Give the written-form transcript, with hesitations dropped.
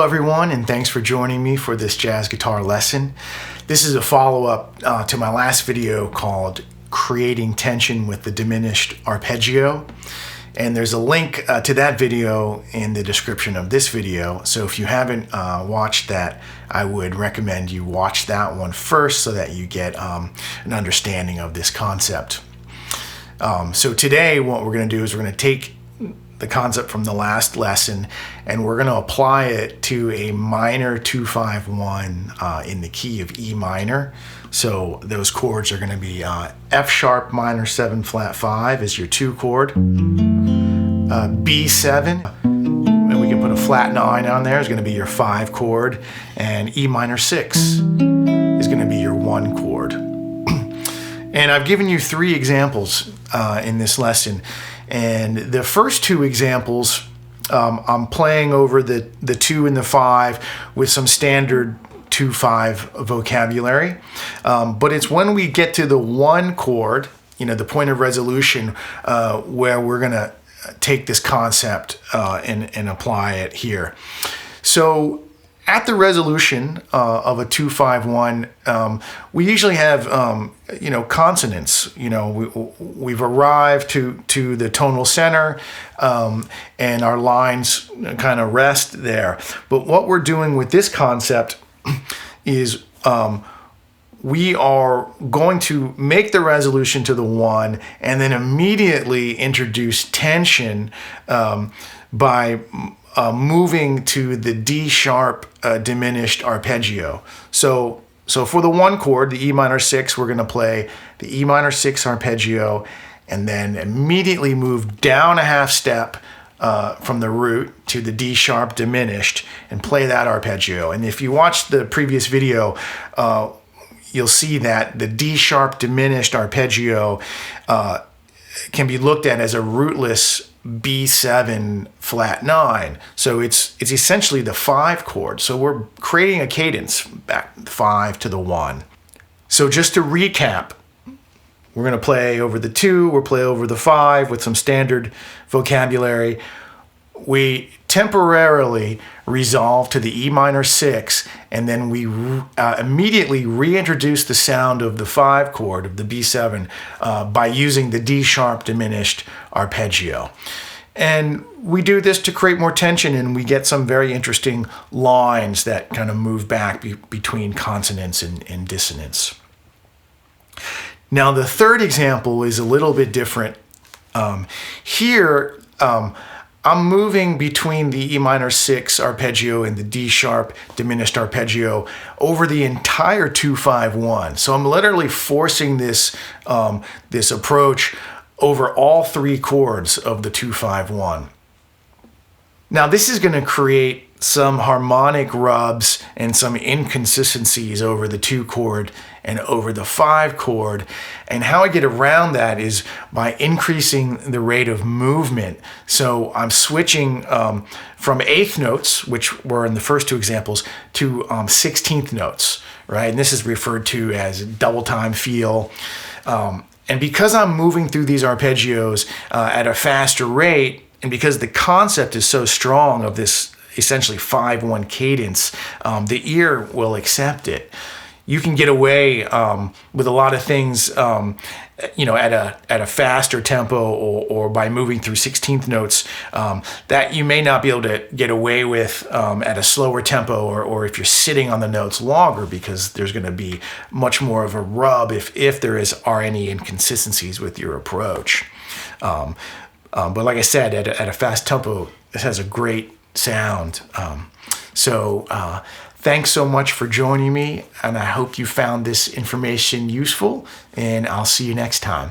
everyone, and thanks for joining me for this jazz guitar lesson. This is a follow-up to my last video called Creating Tension with the Diminished Arpeggio. And there's a link to that video in the description of this video. So if you haven't watched that, I would recommend you watch that one first so that you get an understanding of this concept. So today what we're going to do is we're going to take the concept from the last lesson and we're going to apply it to a minor 2-5-1 in the key of E minor. So those chords are going to be F sharp minor 7 flat 5 is your 2 chord, B7, and we can put a flat 9 on there, is going to be your 5 chord, and E minor 6 is going to be your 1 chord. And I've given you 3 examples in this lesson. And the first 2 examples, I'm playing over the 2 and the 5 with some standard 2-5 vocabulary. But it's when we get to the 1 chord, the point of resolution, where we're going to take this concept and apply it here. So at the resolution of a 2-5-1, we usually have consonants. We've arrived to the tonal center, and our lines kind of rest there. But what we're doing with this concept is we are going to make the resolution to the 1 and then immediately introduce tension by moving to the D sharp diminished arpeggio. So for the 1 chord, the E minor 6, we're going to play the E minor 6 arpeggio and then immediately move down a half step from the root to the D sharp diminished and play that arpeggio. And if you watch the previous video, you'll see that the D sharp diminished arpeggio can be looked at as a rootless B7 flat 9. So it's essentially the 5 chord. So we're creating a cadence back 5 to the 1. So just to recap, we're going to play over the 2, we'll play over the 5 with some standard vocabulary. We temporarily resolve to the E minor 6, and then we immediately reintroduce the sound of the 5 chord, of the B7, by using the D sharp diminished arpeggio. And we do this to create more tension, and we get some very interesting lines that kind of move back between consonants and dissonance. Now the third example is a little bit different. Here, I'm moving between the E minor 6 arpeggio and the D sharp diminished arpeggio over the entire 2-5-1. So I'm literally forcing this approach over all 3 chords of the 2-5-1. Now this is going to create some harmonic rubs and some inconsistencies over the 2 chord and over the 5 chord. And how I get around that is by increasing the rate of movement. So I'm switching from 8th notes, which were in the first 2 examples, to 16th notes, right? And this is referred to as double time feel. And because I'm moving through these arpeggios at a faster rate, and because the concept is so strong of this essentially 5-1 cadence, the ear will accept it. You can get away with a lot of things, at a faster tempo or by moving through 16th notes that you may not be able to get away with at a slower tempo, or if you're sitting on the notes longer, because there's going to be much more of a rub if there are any inconsistencies with your approach. But like I said, at a fast tempo, this has a great sound. Thanks so much for joining me, and I hope you found this information useful, and I'll see you next time.